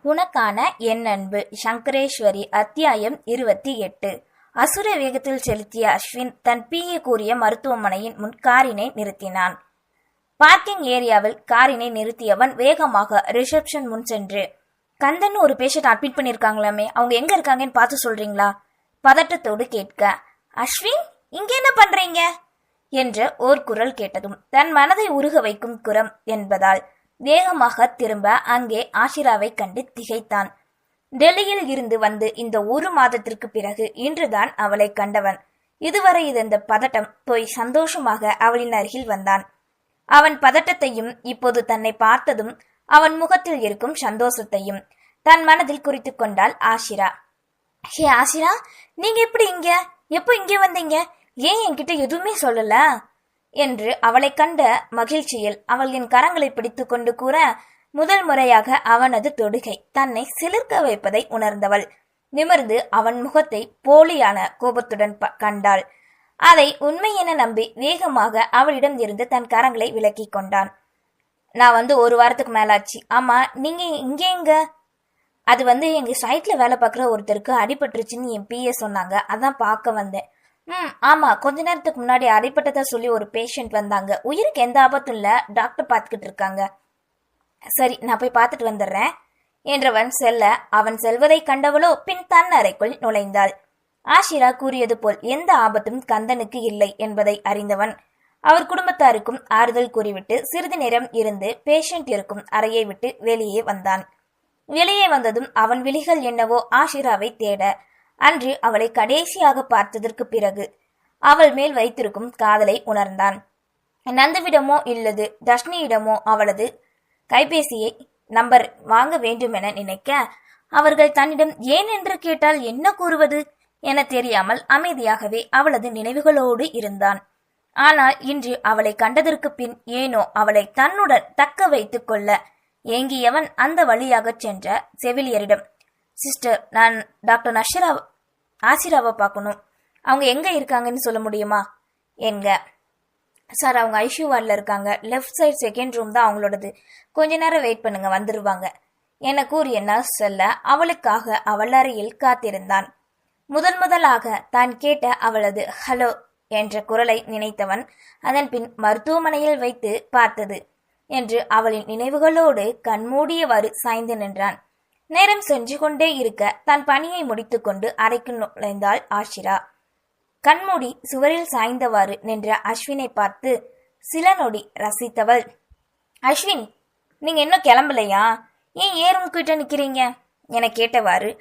உனக்கான என் அன்பு சங்கரேஸ்வரி அத்தியாயம் 28. அசுர வேகத்தில் செலுத்திய அஸ்வின் தன் பிஏ கூறிய மருத்துவமனையின் முன் காரினை நிறுத்தினான். பார்க்கிங் ஏரியாவில் காரினை நிறுத்தியவன் வேகமாக ரிசப்ஷன் முன் சென்று, கந்தன் ஒரு பேஷண்ட் அட்மிட் பண்ணிருக்காங்களாமே, அவங்க எங்க இருக்காங்கன்னு பார்த்து சொல்றீங்களா? பதட்டத்தோடு கேட்க, அஸ்வின் இங்க என்ன பண்றீங்க என்ற ஓர் குரல் கேட்டதும் தன் மனதை உருக வைக்கும் குரம் என்பதால் வேகமாக திரும்ப அங்கே ஆஷிராவை கண்டு திகைத்தான். டெல்லியில் இருந்து வந்து இந்த 1 மாதத்திற்கு பிறகு இன்றுதான் அவளை கண்டவன். இதுவரை இருந்த பதட்டம் போய் சந்தோஷமாக அவளின் அருகில் வந்தான். அவன் பதட்டத்தையும் இப்போது தன்னை பார்த்ததும் அவன் முகத்தில் இருக்கும் சந்தோஷத்தையும் தன் மனதில் குறித்து கொண்டாள் ஆஷிரா. ஹே ஆஷிரா, நீங்க எப்படி இங்க? எப்போ இங்கே வந்தீங்க? ஏன் என்கிட்ட எதுவுமே சொல்லல என்று அவளை கண்ட மகிழ்ச்சியில் அவள் என் கரங்களை பிடித்து கொண்டு கூற, முதல் முறையாக அவனது தொடுகை தன்னை சிலிர்க்க வைப்பதை உணர்ந்தவள் நிமிர்ந்து அவன் முகத்தை போலியான கோபத்துடன் கண்டாள். அதை உண்மை என நம்பி வேகமாக அவளிடம் இருந்து தன் கரங்களை விலக்கி கொண்டான். நான் வந்து 1 வாரத்துக்கு மேலாச்சு. ஆமா, நீங்க எங்க? அது எங்க சைட்ல வேலை பார்க்குற ஒருத்தருக்கு அடிபட்டுருச்சுன்னு என் பிஏ சொன்னாங்க, அதான் பார்க்க வந்தேன். ஆமா, கொஞ்ச நேரத்துக்கு முன்னாடி அடிப்பட்டதா சொல்லி ஒரு பேஷண்ட் வந்தாங்க. உயிருக்கு எந்த ஆபத்தும் இல்ல, டாக்டர் பார்த்துக்கிட்டு இருக்காங்க. சரி, நான் போய் பார்த்துட்டு வந்துடுறேன் என்றவன் செல்ல, அவன் செல்வதை கண்டவளோ பின் தன் அறைக்குள் நுழைந்தாள். ஆஷிரா கூறியது போல் எந்த ஆபத்தும் கந்தனுக்கு இல்லை என்பதை அறிந்தவன் அவர் குடும்பத்தாருக்கும் ஆறுதல் கூறிவிட்டு சிறிது நேரம் இருந்து பேஷண்ட் இருக்கும் அறையை விட்டு வெளியே வந்தான். வெளியே வந்ததும் அவன் விழிகள் என்னவோ ஆஷிராவை தேட, அன்று அவளை கடைசியாக பார்த்ததற்கு பிறகு அவள் மேல் வைத்திருக்கும் காதலை உணர்ந்தான். நந்துவிடமோ இல்லது தர்ஷினியிடமோ அவளது கைபேசியை நம்பர் வாங்க வேண்டுமென நினைக்க, அவர்கள் தன்னிடம் ஏன் என்று கேட்டால் என்ன கூறுவது என தெரியாமல் அமைதியாகவே அவளது நினைவுகளோடு இருந்தான். ஆனால் இன்று அவளை கண்டதற்கு பின் ஏனோ அவளை தன்னுடன் தக்க வைத்துக் கொள்ள ஏங்கியவன் அந்த வழியாக சென்ற செவிலியரிடம், சிஸ்டர், நான் டாக்டர் ஆசிராவை பார்க்கணும், அவங்க எங்க இருக்காங்கன்னு சொல்ல முடியுமா என்க. சார், அவங்க ஐசியூ வார்டில் இருக்காங்க, லெஃப்ட் சைட் 2nd ரூம் தான் அவங்களோடது, கொஞ்ச நேரம் வெயிட் பண்ணுங்க, வந்துருவாங்க என கூறிய நர்ஸ் சொல்ல அவளுக்காக அவள் அறையில் காத்திருந்தான். முதலாக தான் கேட்ட அவளது ஹலோ என்ற குரலை நினைத்தவன் அதன் பின் மருத்துவமனையில் வைத்து பார்த்தது என்று அவளின் நினைவுகளோடு கண்மூடியவாறு சாய்ந்து நின்றான். நேரம் சென்று கொண்டே இருக்க தன் பணியை முடித்துக்கொண்டு அறைக்கு நுழைந்தாள் ஆஷிரா. கண்மூடி சுவரில் சாய்ந்தவாறு நின்ற அஸ்வினை பார்த்து சில நொடி ரசித்தவள், அஸ்வின், நீங்க இன்னும் கிளம்பலையா? ஏன் ஏறும் கிட்ட நிக்கிறீங்க என கேட்டவாறு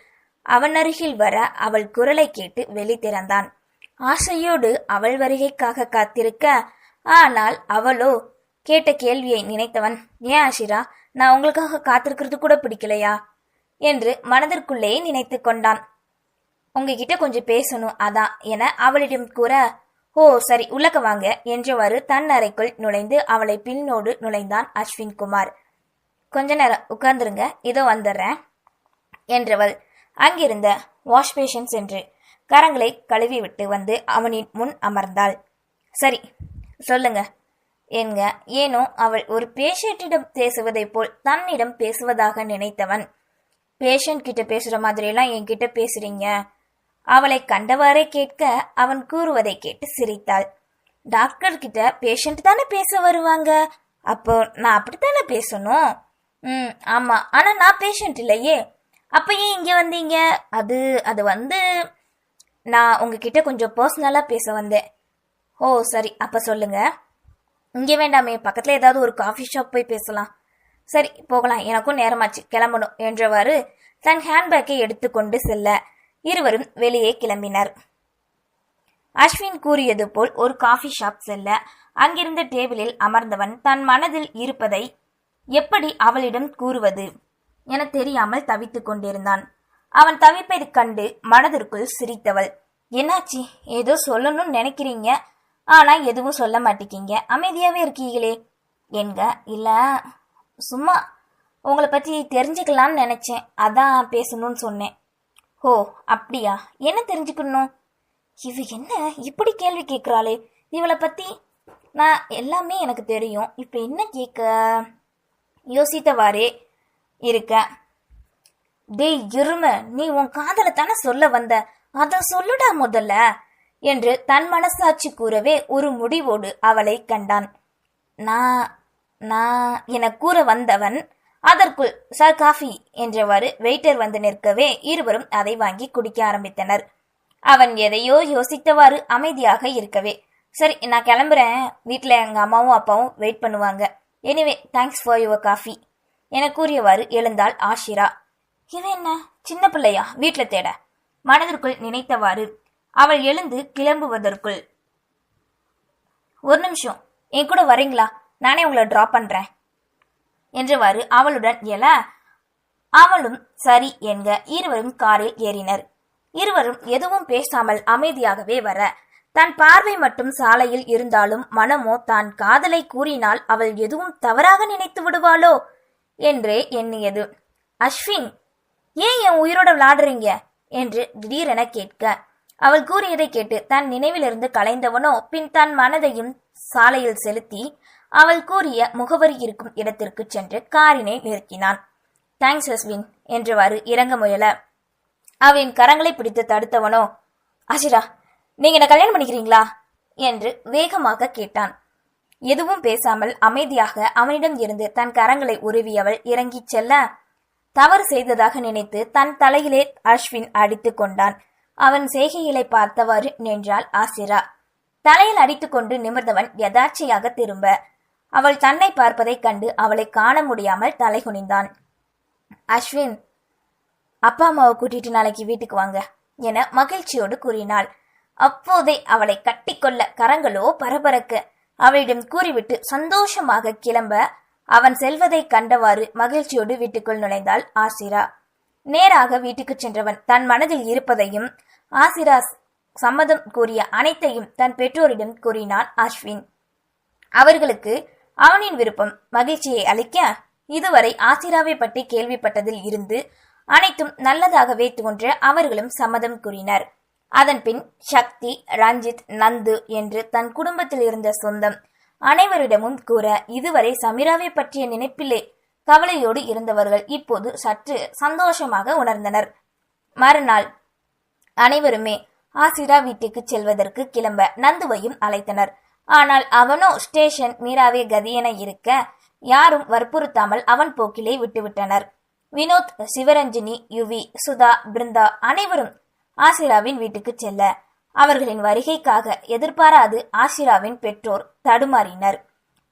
அவன் அருகில் வர அவள் குரலை கேட்டு வெளி திறந்தான். ஆசையோடு அவள் வருகைக்காக காத்திருக்க, ஆனால் அவளோ கேட்ட கேள்வியை நினைத்தவன், ஏன் ஆஷிரா, நான் உங்களுக்காக காத்திருக்கிறது கூட பிடிக்கலையா என்று மனதிற்குள்ளே நினைத்து கொண்டான். உங்ககிட்ட கொஞ்சம் பேசணும் அதான் என அவளிடம் கூற, ஓ சரி, உள்ளக்க வாங்க என்றவாறு தன் அறைக்குள் நுழைந்து அவளை பின்னோடு நுழைந்தான் அஸ்வின் குமார். கொஞ்ச நேரம் உட்கார்ந்துருங்க, இதோ வந்துடுறேன் என்றவள் அங்கிருந்த வாஷ் பேஷன் சென்று கரங்களை கழுவி விட்டு வந்து அவனின் முன் அமர்ந்தாள். சரி சொல்லுங்க என்க. ஏனோ அவள் ஒரு பேஷண்டிடம் பேசுவதை போல் தன்னிடம் பேசுவதாக நினைத்தவன், பேஷண்ட் கிட்ட பேசுற மாதிரியெல்லாம் என்கிட்ட பேசுறீங்க அவளை கண்டவாறே கேட்க, அவன் கூறுவதை கேட்டு சிரித்தாள். டாக்டர் கிட்ட பேஷண்ட் தானே பேச வருவாங்க, அப்போ நான் அப்படித்தானே பேசணும்? ஆமா, ஆனா நான் பேஷண்ட் இல்லையே, அப்ப ஏன் இங்க வந்தீங்க? அது நான் உங்ககிட்ட கொஞ்சம் பர்சனலா பேச வந்தேன். ஓ சரி, அப்ப சொல்லுங்க. இங்கே வேண்டாமே, பக்கத்துல ஏதாவது ஒரு காஃபி ஷாப் போய் பேசலாம். சரி போகலாம், எனக்கும் நேரமாச்சு, கிளம்பணும் என்றவாறு தன் ஹேண்ட்பேக்கை எடுத்துக்கொண்டு செல்ல இருவரும் வெளியே கிளம்பினர். அஸ்வின் கூறியது போல் ஒரு காஃபி ஷாப் செல்ல அங்கிருந்த டேபிளில் அமர்ந்தவன் தன் மனதில் இருப்பதை எப்படி அவளிடம் கூறுவது என தெரியாமல் தவித்துக் கொண்டிருந்தான். அவன் தவிப்பதை கண்டு மனதிற்குள் சிரித்தவள், என்னாச்சு, ஏதோ சொல்லணும்னு நினைக்கிறீங்க, ஆனா எதுவும் சொல்ல மாட்டேங்கிங்க, அமைதியாவே இருக்கீங்களே என்க. இல்ல, சும்மா உங்களை பத்தி தெரிஞ்சுக்கலாம்னு நினைச்சேன், அதான் பேசணும்னு சொன்னேன். ஓ அப்படியா, என்ன தெரிஞ்சுக்கணும்? இவ என்ன இப்படி கேள்வி கேட்கிறாளே, இவளை பத்தி நான் எல்லாமே எனக்கு தெரியும், இப்ப என்ன கேட்க யோசித்தவாறே இருக்க. டேய் எருமை, நீ உன் காதல தானே சொல்ல வந்த, அத சொல்லுடா முதல்ல என்று தன் மனசாட்சி கூறவே ஒரு முடிவோடு அவளை கண்டான். நான் நான் என கூற வந்தவன் அதற்குள் சார் காஃபி என்றவாறு வெயிட்டர் வந்து நிற்கவே இருவரும் அதை வாங்கி குடிக்க ஆரம்பித்தனர். அவன் எதையோ யோசித்தவாறு அமைதியாக இருக்கவே, சரி நான் கிளம்புறேன், வீட்டில் எங்க அம்மாவும் அப்பாவும் வெயிட் பண்ணுவாங்க, anyway thanks for your coffee என கூறியவாறு எழுந்தாள் ஆஷிரா. இவன் என்ன சின்ன பிள்ளையா வீட்டில் தேட மனதிற்குள் நினைத்தவாறு அவள் எழுந்து கிளம்புவதற்குள், ஒரு நிமிஷம் என் கூட வரீங்களா, நானே உங்களை டிராப் பண்றேன் என்றவாறு அவளுடன் எழ அவளும் சரி என்க இருவரும் காரில் ஏறினர். இருவரும் எதுவும் பேசாமல் அமைதியாகவே வர, தன் பார்வை மட்டும் சாலையில் இருந்தாலும் மனமோ தான் காதலை கூறினால் அவள் எதுவும் தவறாக நினைத்து விடுவாளோ என்றே எண்ணியது. அஸ்வின், ஏன் என் உயிரோட விளையாடுறீங்க என்று திடீரென கேட்க, அவள் கூறியதை கேட்டு தன் நினைவிலிருந்து கலைந்தவனோ பின் தன் மனதையும் சாலையில் செலுத்தி அவள் கூறிய முகவரி இருக்கும் இடத்திற்கு சென்று காரினை நிறுத்தினான். தேங்க்ஸ் அஸ்வின் என்றவாறு இறங்க முயல அவளின் கரங்களை பிடித்து தடுத்தவனோ, ஆஷிரா நீங்க என்ன கல்யாணம் பண்ணிக்கிறீங்களா என்று வேகமாக கேட்டான். எதுவும் பேசாமல் அமைதியாக அவனிடம் இருந்து தன் கரங்களை உருவியவள் இறங்கிச் செல்ல, தவறு செய்ததாக நினைத்து தன் தலையிலே அஸ்வின் அடித்து கொண்டான். அவன் செய்கைகளை பார்த்தவாறு நின்றாள் ஆசிரா. தலையில் அடித்துக்கொண்டு நிமிர்ந்தவன் யதார்ச்சையாக திரும்ப அவள் தன்னை பார்ப்பதைக் கண்டு அவளை காண முடியாமல் தலை குனிந்தான். அஸ்வின், அப்பா அம்மாவை கூட்டிட்டு நாளைக்கு வீட்டுக்கு வாங்க என மகிழ்ச்சியோடு கூறினாள். அப்போதே அவளை கட்டிக்கொள்ள கரங்களோ பரபரக்க அவளிடம் கூறிவிட்டு சந்தோஷமாக கிளம்ப அவன் செல்வதை கண்டவாறு மகிழ்ச்சியோடு வீட்டுக்குள் நுழைந்தாள் ஆசிரா. நேராக வீட்டுக்கு சென்றவன் தன் மனதில் இருப்பதையும் ஆசிரா சம்மதம் கூறிய அனைத்தையும் தன் பெற்றோரிடம் கூறினான் அஸ்வின். அவர்களுக்கு அவனின் விருப்பம் மகிழ்ச்சியை அளிக்க, இதுவரை ஆசிராவை பற்றி கேள்விப்பட்டதில் இருந்து அனைத்தும் நல்லதாகவே தோன்ற அவர்களும் சம்மதம் கூறினர். அதன்பின் சக்தி, ரஞ்சித், நந்து என்று தன் குடும்பத்தில் இருந்த சொந்தம் அனைவரிடமும் கூற, இதுவரை சமீராவை பற்றிய நினைப்பிலே கவலையோடு இருந்தவர்கள் இப்போது சற்று சந்தோஷமாக உணர்ந்தனர். மறுநாள் அனைவருமே ஆசிரா வீட்டுக்கு செல்வதற்கு கிளம்ப நந்துவையும் அழைத்தனர். ஆனால் அவனோ ஸ்டேஷன் மீராவே கதியென இருக்க யாரும் வற்புறுத்தாமல் அவன் போக்கிலே விட்டுவிட்டனர். வினோத், சிவரஞ்சினி, யுவி, சுதா, பிருந்தா அனைவரும் ஆசிராவின் வீட்டுக்கு செல்ல அவர்களின் வருகைக்காக எதிர்பாராது ஆசிராவின் பெற்றோர் தடுமாறினர்.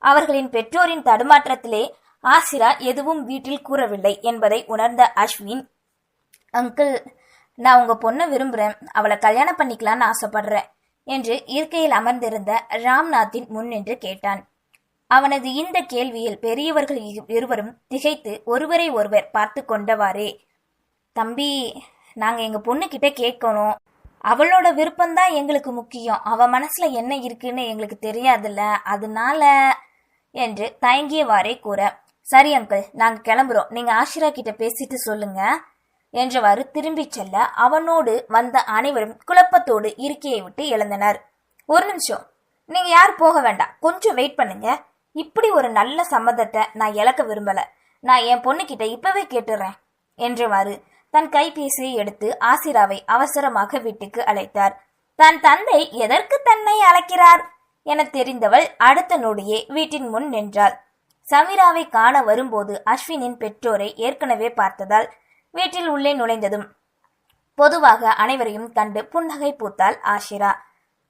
அவர்களின் பெற்றோரின் தடுமாற்றத்திலே ஆசிரா எதுவும் வீட்டில் கூறவில்லை என்பதை உணர்ந்த அஸ்வின், அங்கிள் நான் உங்க பொண்ணை விரும்புறேன், அவளை கல்யாணம் பண்ணிக்கலான்னு ஆசைப்படுறேன் என்று இருக்கையில் அமர்ந்திருந்த ராம்நாத்தின் முன் நின்று கேட்டான். அவனது இந்த கேள்வியில் பெரியவர்கள் இருவரும் திகைத்து ஒருவரை ஒருவர் பார்த்து கொண்டவாறே, தம்பி நாங்க எங்க பொண்ணு கிட்ட கேட்கணும், அவளோட விருப்பம்தான் எங்களுக்கு முக்கியம், அவ மனசுல என்ன இருக்குன்னு எங்களுக்கு தெரியாதுல்ல, அதனால என்று தயங்கியவாறே கூற, சரி அங்கிள் நாங்க கிளம்புறோம், நீங்க ஆஷிரா கிட்ட பேசிட்டு சொல்லுங்க என்றவாறு திரும்பி செல்ல அவனோடு வந்த அனைவரும் குழப்பத்தோடு இருக்கையை விட்டு எழுந்தனர். ஒரு நிமிஷம், நீங்க யாரும் போக வேண்டாம், கொஞ்சம் வெயிட் பண்ணுங்க, இப்படி ஒரு நல்ல சம்மதத்தை நான் இழக்க விரும்பல, நான் என் பொண்ணுகிட்ட இப்பவே கேட்டுறேன் என்றவாறு தன் கைபேசியை எடுத்து ஆசிராவை அவசரமாக வீட்டுக்கு அழைத்தார். தன் தந்தை எதற்கு தன்னை அழைக்கிறார் என தெரிந்தவள் அடுத்த நொடியே வீட்டின் முன் நின்றாள். சமீராவை காண வரும்போது அஸ்வினின் பெற்றோரை ஏற்கனவே பார்த்ததால் வீட்டில் உள்ளே நுழைந்ததும் பொதுவாக அனைவரையும் கண்டு புன்னகை பூத்தாள் ஆஷிரா.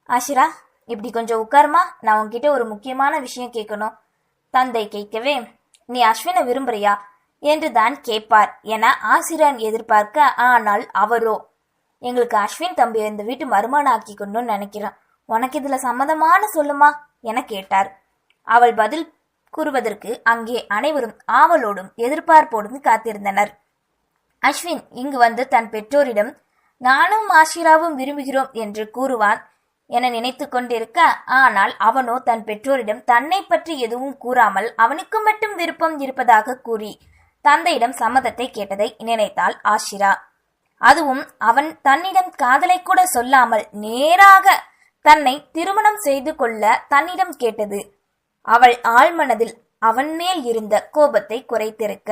ஆஷிரா இப்படி கொஞ்சம் உட்காருமா, நான் உன்கிட்ட ஒரு முக்கியமான விஷயம் கேட்கணும். தந்தை கேட்கவே, நீ அஸ்வினை விரும்புறியா என்று தான் கேட்பார் என ஆசிரான் எதிர்பார்க்க, ஆனால் அவரோ, எங்களுக்கு அஸ்வின் தம்பி இந்த வீட்டு மருமான ஆக்கிக்கணும்னு நினைக்கிறேன், உனக்கு இதுல சம்மதமான சொல்லுமா என கேட்டார். அவள் பதில் கூறுவதற்கு அங்கே அனைவரும் ஆவலோடும் எதிர்பார்ப்போடும் காத்திருந்தனர். அஸ்வின் இங்கு வந்து தன் பெற்றோரிடம் நானும் ஆஷிராவும் விரும்புகிறோம் என்று கூறுவான் என நினைத்து கொண்டிருக்க, ஆனால் அவனோ தன் பெற்றோரிடம் தன்னை பற்றி எதுவும் கூறாமல் அவனுக்கு மட்டும் விருப்பம் இருப்பதாக கூறி தந்தையிடம் சம்மதத்தை கேட்டதை நினைத்தாள் ஆஷிரா. அதுவும் அவன் தன்னிடம் காதலை கூட சொல்லாமல் நேராக தன்னை திருமணம் செய்து கொள்ள தன்னிடம் கேட்டது அவள் ஆழ்மனதில் அவன் மேல் இருந்த கோபத்தை குறைத்திருக்க,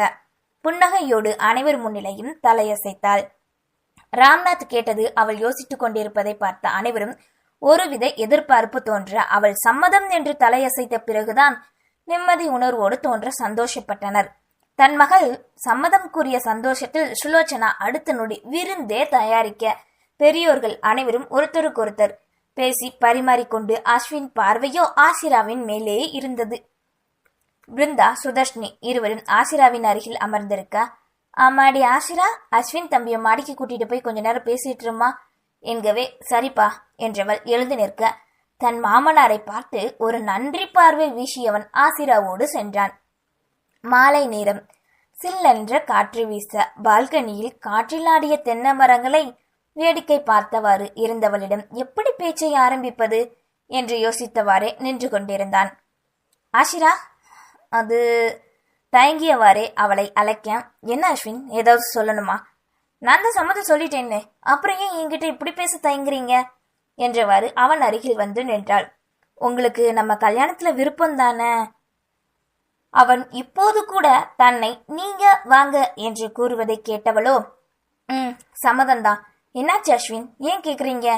புன்னகையோடு அனைவர் முன்னிலையும் தலையசைத்தாள். ராம்நாத் கேட்டது அவள் யோசித்துக் கொண்டிருப்பதை பார்த்த அனைவரும் ஒருவித எதிர்பார்ப்பு தோன்ற அவள் சம்மதம் என்று தலையசைத்த பிறகுதான் நிம்மதி உணர்வோடு தோன்ற சந்தோஷப்பட்டனர். தன் மகள் சம்மதம் கூறிய சந்தோஷத்தில் சுலோச்சனா அடுத்த நொடி விருந்தே தயாரிக்க பெரியோர்கள் அனைவரும் ஒருத்தருக்கொருத்தர் பேசி பரிமாறிக்கொண்டு அஸ்வின் பார்வையோ ஆசிராவின் மேலே இருந்தது. பிருந்தா, சுதர்ஷினி இருவரும் ஆசிராவின் அருகில் அமர்ந்திருக்க, ஆமாடி ஆசிரா, அஸ்வின் தம்பியை மாடிக்கு கூட்டிட்டு போய் கொஞ்ச நேரம் பேசிட்டு இருமா என்கவே சரிப்பா என்றவள் எழுந்து நிற்க தன் மாமனாரை பார்த்து ஒரு நன்றி பார்வை வீசியவன் ஆசிராவோடு சென்றான். மாலை நேரம். சில்லென்ற காற்று வீச பால்கனியில் காற்றில் ஆடிய தென்னை மரங்களை வேடிக்கை பார்த்தவாறு இருந்தவளிடம் எப்படி பேச்சை ஆரம்பிப்பது என்று யோசித்தவாறே நின்று கொண்டிருந்தான். ஆஷிரா, அது தயங்கியவாறே அவளை அழைக்க, என்ன அஸ்வின், ஏதாவது சொல்லணுமா? நான் தான் சம்மதம் சொல்லிட்டேன்னு, அப்புறம் ஏன் என்கிட்ட இப்படி பேச தயங்குறீங்க என்றவாறு அவன் அருகில் வந்து நின்றாள். உங்களுக்கு நம்ம கல்யாணத்துல விருப்பம் தானே? அவன் இப்போது கூட தன்னை நீங்க வாங்க என்று கூறுவதை கேட்டவளோ, சம்மதம்தான். என்னாச்சு அஸ்வின், ஏன் கேக்குறீங்க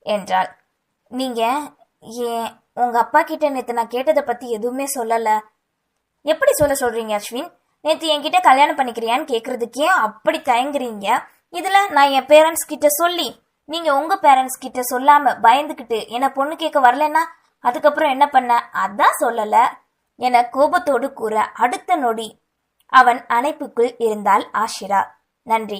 என்றாள். நீங்க ஏன் உங்க அப்பா கிட்ட நேத்து நான் கேட்டதை பத்தி எதுவுமே சொல்லல. எப்படி சொல்றீங்க அஸ்வின்? நேத்து என்கிட்ட கல்யாணம் பண்ணிக்கிறியான்னு கேக்குறதுக்கே அப்படி தயங்குறீங்க. இதுல நான் என் பேரண்ட்ஸ் கிட்ட சொல்லி நீங்க உங்க பேரண்ட்ஸ் கிட்ட சொல்லாம பயந்துகிட்டு என்ன பொண்ணு கேட்க வரலன்னா அதுக்கப்புறம் என்ன பண்ண, அதான் சொல்லல என கோபத்தோடு கூற அடுத்த நொடி அவன் அணைப்புக்குள் இருந்தாள் ஆஷிரா. நன்றி.